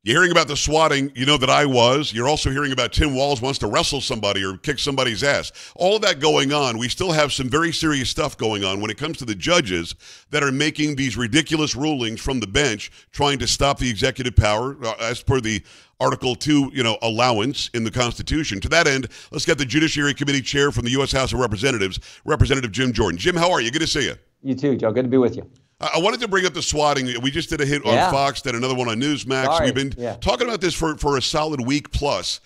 You're hearing about the swatting, you know that I was. You're also hearing about Tim Walz wants to wrestle somebody or kick somebody's ass. All of that going on. We still have some very serious stuff going on when it comes to the judges that are making these ridiculous rulings from the bench, trying to stop the executive power as per the Article 2, allowance in the Constitution. To that end, let's get the Judiciary Committee chair from the U.S. House of Representatives, Representative Jim Jordan. Jim, how are you? Good to see you. You too, Joe. Good to be with you. I wanted to bring up the swatting. We just did a hit on Fox, then another one on Newsmax. Sorry. We've been talking about this for a solid week plus.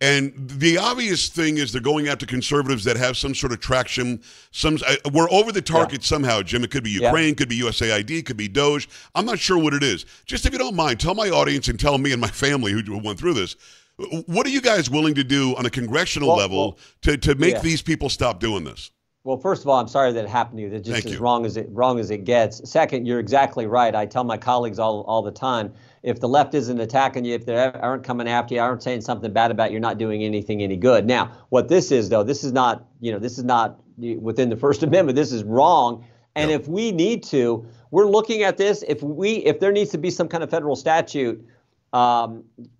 And the obvious thing is they're going after conservatives that have some sort of traction. We're over the target somehow, Jim. It could be Ukraine, could be USAID, could be Doge. I'm not sure what it is. Just if you don't mind, tell my audience and tell me and my family who went through this, what are you guys willing to do on a congressional level to make these people stop doing this? Well, first of all, I'm sorry that it happened to you. That's just as wrong as it gets. Second, you're exactly right. I tell my colleagues all the time, if the left isn't attacking you, if they aren't coming after you, aren't saying something bad about you, you're not doing anything any good. Now, what this is, though, this is not within the First Amendment. This is wrong. And if we need to, we're looking at this. If there needs to be some kind of federal statute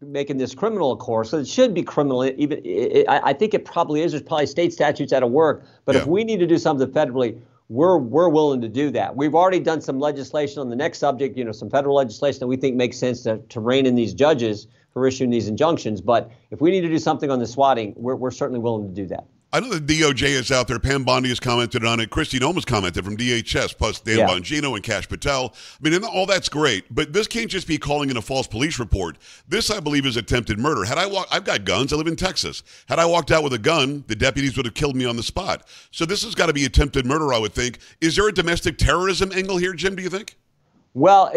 making this criminal, of course, so it should be criminal. I think it probably is. There's probably state statutes out of work. But if we need to do something federally, we're willing to do that. We've already done some legislation on the next subject, some federal legislation that we think makes sense to rein in these judges for issuing these injunctions. But if we need to do something on the swatting, we're certainly willing to do that. I know the DOJ is out there. Pam Bondi has commented on it. Christy Noma's commented from DHS, plus Dan Bongino and Kash Patel. I mean, all that's great, but this can't just be calling in a false police report. This, I believe, is attempted murder. I've got guns. I live in Texas. Had I walked out with a gun, the deputies would have killed me on the spot. So this has got to be attempted murder, I would think. Is there a domestic terrorism angle here, Jim, do you think? Well,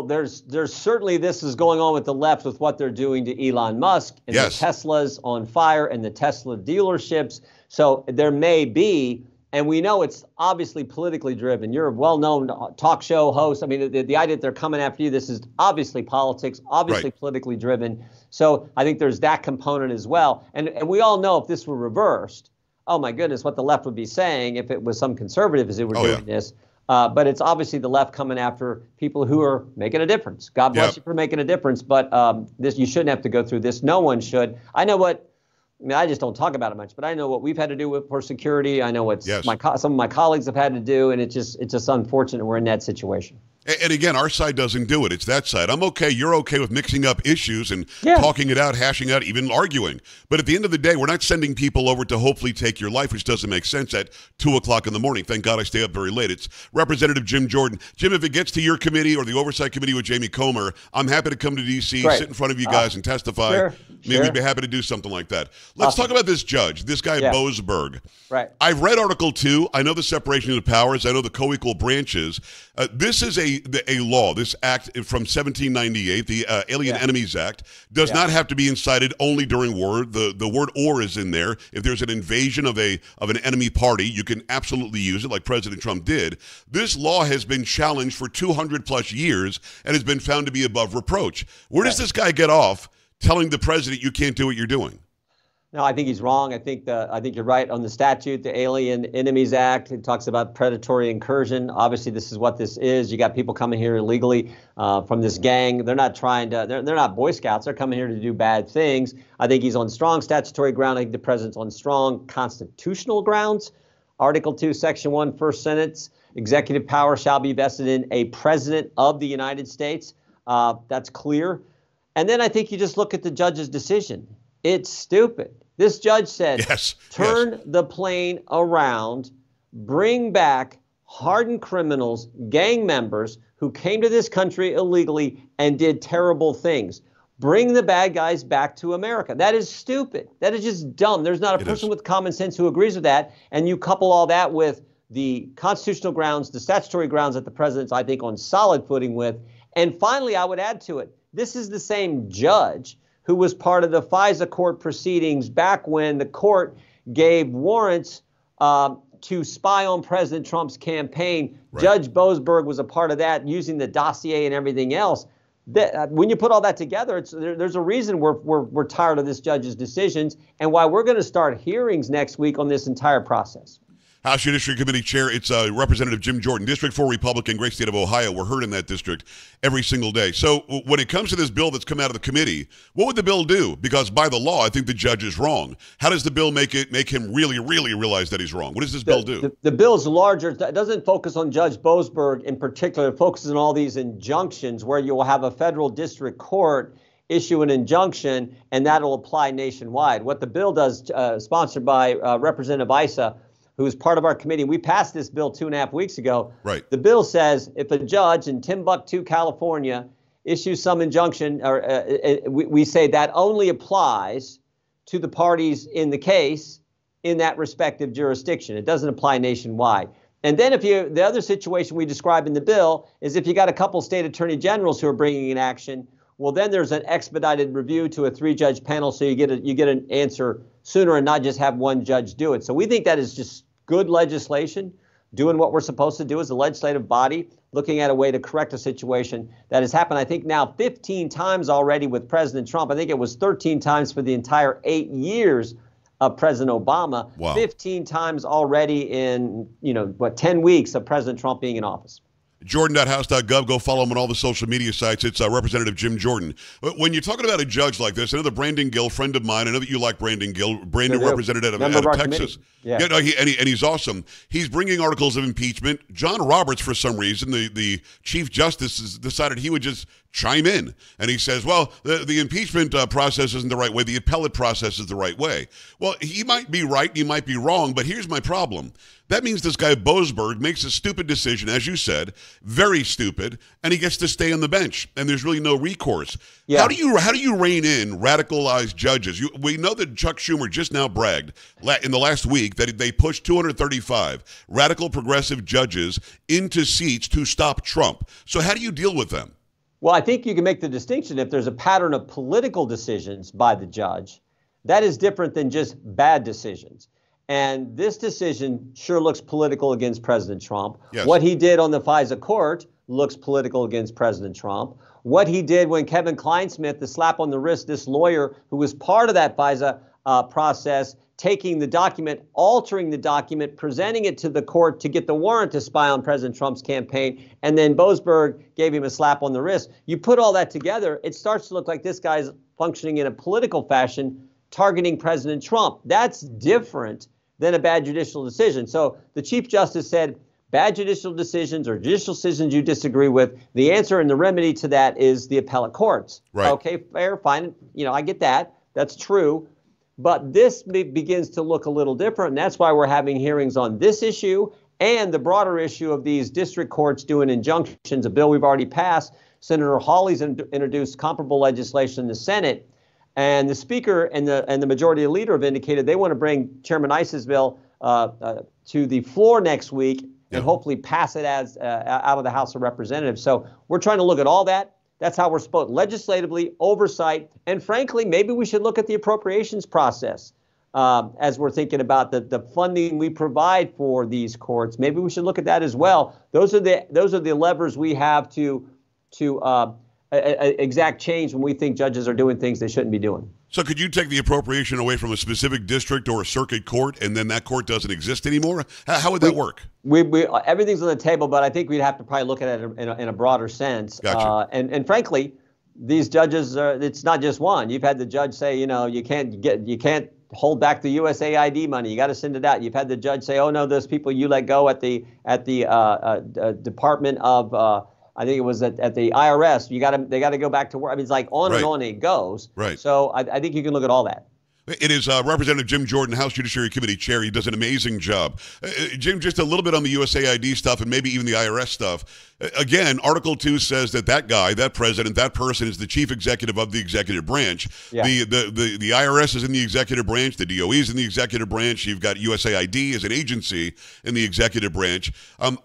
there's certainly this is going on with the left with what they're doing to Elon Musk and the Teslas on fire and the Tesla dealerships. So there may be, and we know it's obviously politically driven. You're a well-known talk show host. I mean, the idea that they're coming after you, this is obviously politics, obviously politically driven. So I think there's that component as well. And we all know if this were reversed, oh my goodness, what the left would be saying if it was some conservatives who were doing this. But it's obviously the left coming after people who are making a difference. God bless you for making a difference. But you shouldn't have to go through this. No one should. I just don't talk about it much, but I know what we've had to do for security. I know what some of my colleagues have had to do, and it's just unfortunate we're in that situation. And again, our side doesn't do it. It's that side. I'm okay. You're okay with mixing up issues and talking it out, hashing out, even arguing. But at the end of the day, we're not sending people over to hopefully take your life, which doesn't make sense at 2 o'clock in the morning. Thank God I stay up very late. It's Representative Jim Jordan. Jim, if it gets to your committee or the Oversight Committee with Jamie Comer, I'm happy to come to D.C., sit in front of you guys and testify. We'd be happy to do something like that. Let's talk about this judge, this guy Boasberg. I've read Article 2. I know the separation of powers. I know the co-equal branches. This is a law, this act from 1798, the Alien Enemies Act, does not have to be incited only during war. The word "or" is in there. If there's an invasion of an enemy party, you can absolutely use it, like President Trump did. This law has been challenged for 200 plus years and has been found to be above reproach. Where does this guy get off telling the president you can't do what you're doing? No, I think he's wrong. I think you're right on the statute, the Alien Enemies Act. It talks about predatory incursion. Obviously, this is what this is. You got people coming here illegally from this gang. They're not they're not Boy Scouts. They're coming here to do bad things. I think he's on strong statutory ground. I think the president's on strong constitutional grounds. Article 2, Section 1, first sentence, executive power shall be vested in a president of the United States. That's clear. And then I think you just look at the judge's decision. It's stupid. This judge said, turn the plane around, bring back hardened criminals, gang members who came to this country illegally and did terrible things. Bring the bad guys back to America. That is stupid. That is just dumb. There's not a person with common sense who agrees with that. And you couple all that with the constitutional grounds, the statutory grounds that the president's, I think, on solid footing with. And finally, I would add to it, this is the same judge who was part of the FISA court proceedings back when the court gave warrants to spy on President Trump's campaign. Judge Boasberg was a part of that, using the dossier and everything else. When you put all that together, there's a reason we're tired of this judge's decisions and why we're going to start hearings next week on this entire process. House Judiciary Committee Chair, it's Representative Jim Jordan, District 4 Republican, great state of Ohio. We're heard in that district every single day. So when it comes to this bill that's come out of the committee, what would the bill do? Because by the law, I think the judge is wrong. How does the bill make him really, really realize that he's wrong? What does this bill do? The bill is larger. It doesn't focus on Judge Boasberg in particular. It focuses on all these injunctions where you will have a federal district court issue an injunction, and that'll apply nationwide. What the bill does, sponsored by Representative Issa, who is part of our committee, we passed this bill 2.5 weeks ago. Right. The bill says if a judge in Timbuktu, California, issues some injunction, or we say that only applies to the parties in the case in that respective jurisdiction. It doesn't apply nationwide. And then the other situation we describe in the bill is if you got a couple state attorney generals who are bringing an action, well, then there's an expedited review to a 3-judge panel, so you get an answer sooner and not just have one judge do it. So we think that is just good legislation, doing what we're supposed to do as a legislative body, looking at a way to correct a situation that has happened, I think, now 15 times already with President Trump. I think it was 13 times for the entire 8 years of President Obama. Wow. 15 times already in, 10 weeks of President Trump being in office. Jordan.house.gov. Go follow him on all the social media sites. It's Representative Jim Jordan. When you're talking about a judge like this, I know that Brandon Gill, friend of mine, I know that you like Brandon Gill, brand new representative out of Texas. Yeah. No, and he's awesome. He's bringing articles of impeachment. John Roberts, for some reason, the Chief Justice, has decided he would just chime in. And he says, well, the impeachment process isn't the right way. The appellate process is the right way. Well, he might be right. He might be wrong. But here's my problem. That means this guy Boasberg makes a stupid decision, as you said, very stupid, and he gets to stay on the bench, and there's really no recourse. Yeah. How do you rein in radicalized judges? We know that Chuck Schumer just now bragged in the last week that they pushed 235 radical progressive judges into seats to stop Trump. So how do you deal with them? Well, I think you can make the distinction if there's a pattern of political decisions by the judge. That is different than just bad decisions. And this decision sure looks political against President Trump. Yes. What he did on the FISA court looks political against President Trump. What he did when Kevin Kleinsmith, the slap on the wrist, this lawyer who was part of that FISA process, taking the document, altering the document, presenting it to the court to get the warrant to spy on President Trump's campaign, and then Boasberg gave him a slap on the wrist. You put all that together, it starts to look like this guy's functioning in a political fashion, targeting President Trump. That's different than a bad judicial decision. So the Chief Justice said, bad judicial decisions or judicial decisions you disagree with, the answer and the remedy to that is the appellate courts. Right. Okay, fair, fine. I get that. That's true. But this begins to look a little different, and that's why we're having hearings on this issue and the broader issue of these district courts doing injunctions, a bill we've already passed. Senator Hawley's introduced comparable legislation in the Senate. And the Speaker and the Majority Leader have indicated they want to bring Chairman Issa's bill to the floor next week and hopefully pass it as out of the House of Representatives. So we're trying to look at all that. That's how we're supposed legislatively, oversight, and frankly, maybe we should look at the appropriations process as we're thinking about the funding we provide for these courts. Maybe we should look at that as well. Those are the levers we have to exact change when we think judges are doing things they shouldn't be doing. So could you take the appropriation away from a specific district or a circuit court, and then that court doesn't exist anymore? How would that work? Everything's on the table, but I think we'd have to probably look at it in a broader sense. Gotcha. And frankly, these judges it's not just one. You've had the judge say, you can't hold back the USAID money. You got to send it out. You've had the judge say, oh no, those people you let go at the Department of I think it was at the IRS. They got to go back to work. I mean, it's like on and on it goes. Right. So I think you can look at all that. It is Representative Jim Jordan, House Judiciary Committee Chair. He does an amazing job. Jim, just a little bit on the USAID stuff and maybe even the IRS stuff. Again, Article 2 says that guy, that president, that person is the chief executive of the executive branch. Yeah. The IRS is in the executive branch. The DOE is in the executive branch. You've got USAID as an agency in the executive branch.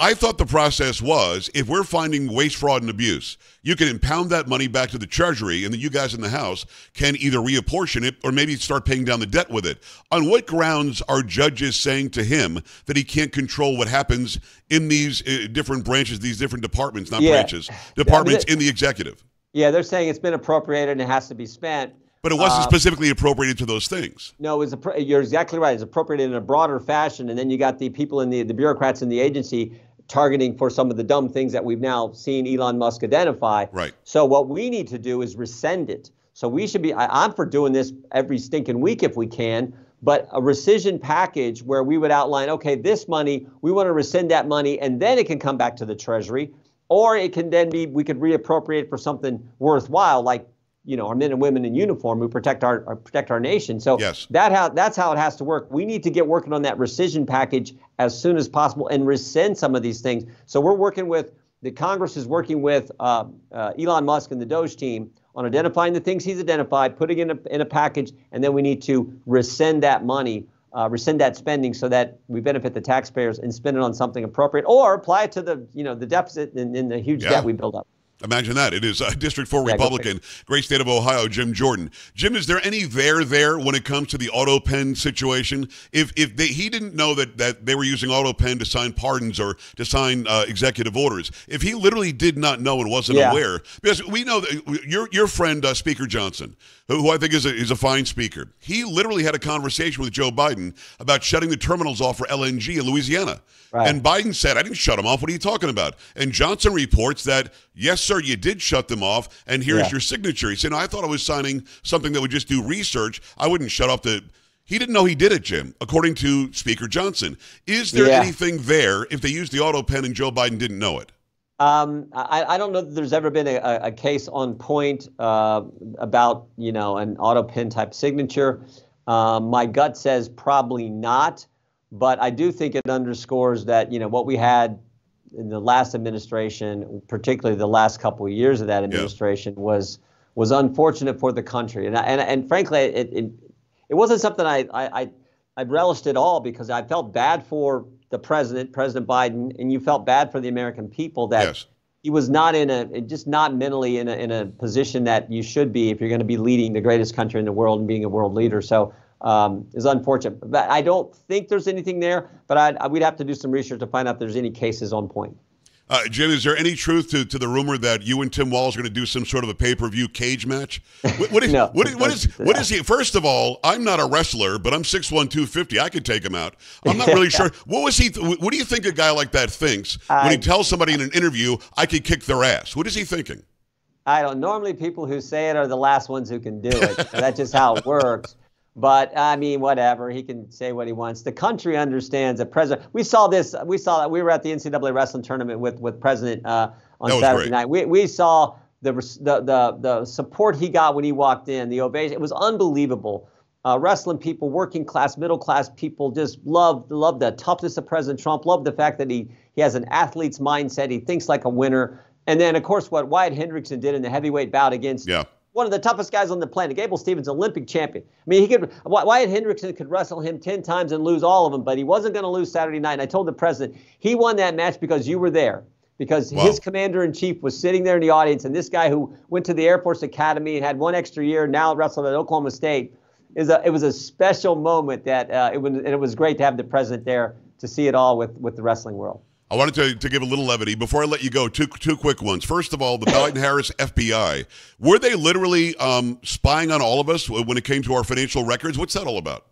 I thought the process was, if we're finding waste, fraud, and abuse, you can impound that money back to the Treasury, and then you guys in the House can either reapportion it or maybe start paying down the debt with it. On what grounds are judges saying to him that he can't control what happens in these different branches, these different departments, not branches, departments in the executive? Yeah, they're saying it's been appropriated and it has to be spent. But it wasn't specifically appropriated to those things. No, you're exactly right. It's appropriated in a broader fashion, and then you got the people in the bureaucrats in the agency targeting for some of the dumb things that we've now seen Elon Musk identify. Right. So what we need to do is rescind it. So we should be, I'm for doing this every stinking week if we can, but a rescission package where we would outline, okay, this money, we want to rescind that money, and then it can come back to the Treasury, or it can then be, we could reappropriate for something worthwhile, like, our men and women in uniform who protect our nation. So yes. That's how it has to work. We need to get working on that rescission package as soon as possible and rescind some of these things. So we're working with, the Congress is working with Elon Musk and the Doge team on identifying the things he's identified, putting in a package, and then we need to rescind that money, rescind that spending so that we benefit the taxpayers and spend it on something appropriate, or apply it to the deficit and the huge debt we build up. Imagine that. It is District 4 Republican, great state of Ohio, Jim Jordan. Jim, is there any there when it comes to the auto pen situation? If he didn't know that they were using auto pen to sign pardons or to sign executive orders, if he literally did not know and wasn't aware, because we know that your friend Speaker Johnson, who I think is a fine speaker, he literally had a conversation with Joe Biden about shutting the terminals off for LNG in Louisiana. Right. And Biden said, I didn't shut them off. What are you talking about? And Johnson reports that, yes, sir, you did shut them off, and here's your signature. He said, no, I thought I was signing something that would just do research. I wouldn't shut off the... He didn't know he did it, Jim, according to Speaker Johnson. Is there anything there if they used the auto pen and Joe Biden didn't know it? I don't know that there's ever been a case on point about, an auto pen type signature. My gut says probably not. But I do think it underscores that, what we had in the last administration, particularly the last couple of years of that administration, was unfortunate for the country. And frankly, it wasn't something I relished at all, because I felt bad for the President Biden, and you felt bad for the American people that he was not just not mentally in a position that you should be if you're going to be leading the greatest country in the world and being a world leader. So is unfortunate. But I don't think there's anything there, but we'd have to do some research to find out if there's any cases on point. Jim, is there any truth to the rumor that you and Tim Walz are going to do some sort of a pay-per-view cage match? What is he? First of all, I'm not a wrestler, but I'm 6'1", 250. I could take him out. I'm not really sure. What do you think a guy like that thinks when he tells somebody in an interview, I could kick their ass? What is he thinking? I don't. Normally, people who say it are the last ones who can do it. That's just how it works. But I mean, whatever. He can say what he wants. The country understands that President. We saw that. We were at the NCAA wrestling tournament with President on Saturday night. We saw the support he got when he walked in. The ovation. It was unbelievable. Wrestling people, working class, middle class people, just love the toughness of President Trump. Love the fact that he has an athlete's mindset. He thinks like a winner. And then, of course, what Wyatt Hendrickson did in the heavyweight bout against. One of the toughest guys on the planet. Gable Stevens, Olympic champion. I mean, Wyatt Hendrickson could wrestle him 10 times and lose all of them, but he wasn't going to lose Saturday night. And I told the president, he won that match because you were there, because his commander-in-chief was sitting there in the audience, and this guy who went to the Air Force Academy and had one extra year, now wrestled at Oklahoma State, it was a special moment that it was great to have the president there to see it all with the wrestling world. I wanted to give a little levity. Before I let you go, two quick ones. First of all, the Biden-Harris FBI, were they literally spying on all of us when it came to our financial records? What's that all about?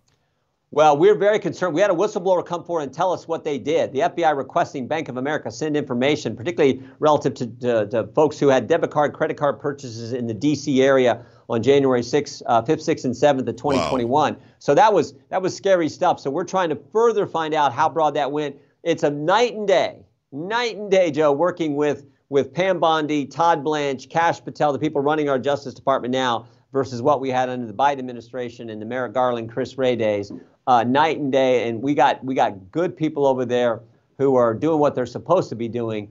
Well, we're very concerned. We had a whistleblower come forward and tell us what they did. The FBI requesting Bank of America send information, particularly relative to folks who had debit card, credit card purchases in the D.C. area on January 5th, 6th, and 7th of 2021. Wow. So that was scary stuff. So we're trying to further find out how broad that went. It's a night and day, Joe, working with Pam Bondi, Todd Blanche, Kash Patel, the people running our Justice Department now, versus what we had under the Biden administration and the Merrick Garland, Chris Wray days. Night and day, and we got good people over there who are doing what they're supposed to be doing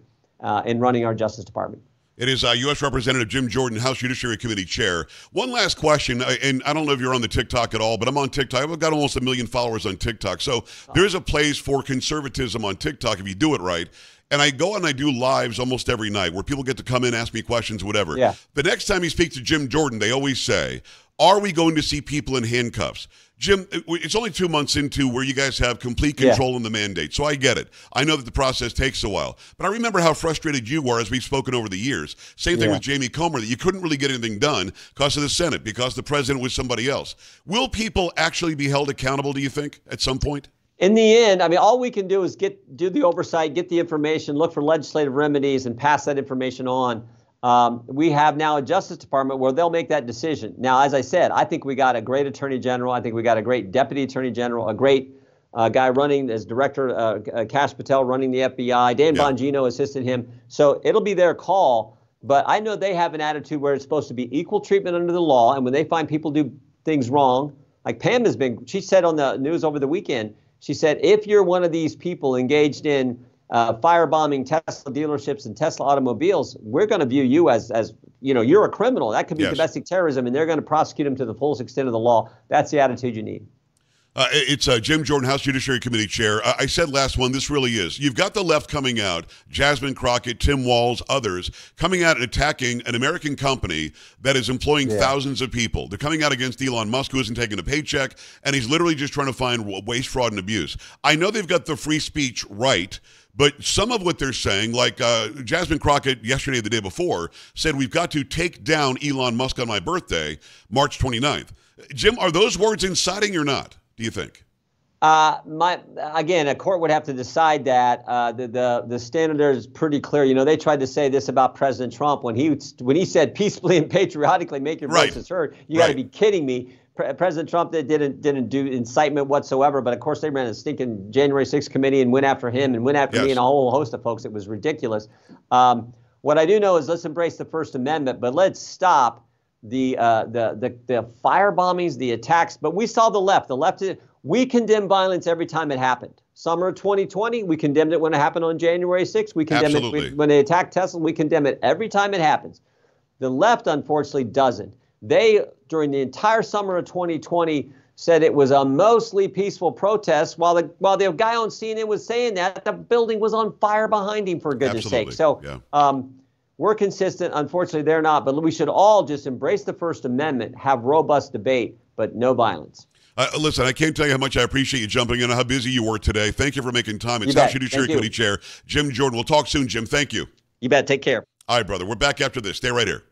in running our Justice Department. It is U.S. Representative Jim Jordan, House Judiciary Committee Chair. One last question, and I don't know if you're on the TikTok at all, but I'm on TikTok. I've got almost 1 million followers on TikTok. So there's a place for conservatism on TikTok if you do it right. And I go and I do lives almost every night where people get to come in, ask me questions, whatever. Yeah. The next time you speak to Jim Jordan, they always say, Are we going to see people in handcuffs? Jim, it's only 2 months into where you guys have complete control in the mandate, so I get it. I know that the process takes a while, but I remember how frustrated you were as we've spoken over the years. Same thing with Jamie Comer, that you couldn't really get anything done because of the Senate, because the president was somebody else. Will people actually be held accountable, do you think, at some point? In the end, I mean, all we can do is do the oversight, get the information, look for legislative remedies, and pass that information on. We have now a Justice Department where they'll make that decision. Now, as I said, I think we got a great Attorney General. I think we got a great Deputy Attorney General, a great guy running as Director, Kash Patel running the FBI. Dan Bongino assisted him. So it'll be their call. But I know they have an attitude where it's supposed to be equal treatment under the law. And when they find people do things wrong, like Pam she said on the news over the weekend, she said, if you're one of these people engaged in firebombing Tesla dealerships and Tesla automobiles, we're going to view you as you're a criminal. That could be domestic terrorism, and they're going to prosecute him to the fullest extent of the law. That's the attitude you need. It's Jim Jordan, House Judiciary Committee Chair. I said last one, this really is. You've got the left coming out, Jasmine Crockett, Tim Walz, others, coming out and attacking an American company that is employing thousands of people. They're coming out against Elon Musk, who isn't taking a paycheck, and he's literally just trying to find waste, fraud, and abuse. I know they've got the free speech right, but some of what they're saying, like Jasmine Crockett yesterday or the day before, said we've got to take down Elon Musk on my birthday, March 29th. Jim, are those words inciting or not, do you think? Again, a court would have to decide that. The standard there is pretty clear. You know, they tried to say this about President Trump when he said peacefully and patriotically make your voices heard. You got to be kidding me. President Trump didn't do incitement whatsoever, but of course they ran a stinking January 6th committee and went after him and went after me and a whole host of folks. It was ridiculous. What I do know is let's embrace the First Amendment, but let's stop the fire bombings, the attacks. But we saw the left. We condemn violence every time it happened. Summer of 2020, we condemned it when it happened on January 6th. We condemn it when they attacked Tesla. We condemn it every time it happens. The left, unfortunately, doesn't. They, during the entire summer of 2020, said it was a mostly peaceful protest. While the guy on CNN was saying that, the building was on fire behind him, for goodness sake. So we're consistent. Unfortunately, they're not. But we should all just embrace the First Amendment, have robust debate, but no violence. Listen, I can't tell you how much I appreciate you jumping in and how busy you were today. Thank you for making time. It's House Judiciary Committee Chair Jim Jordan. We'll talk soon, Jim. Thank you. You bet. Take care. All right, brother. We're back after this. Stay right here.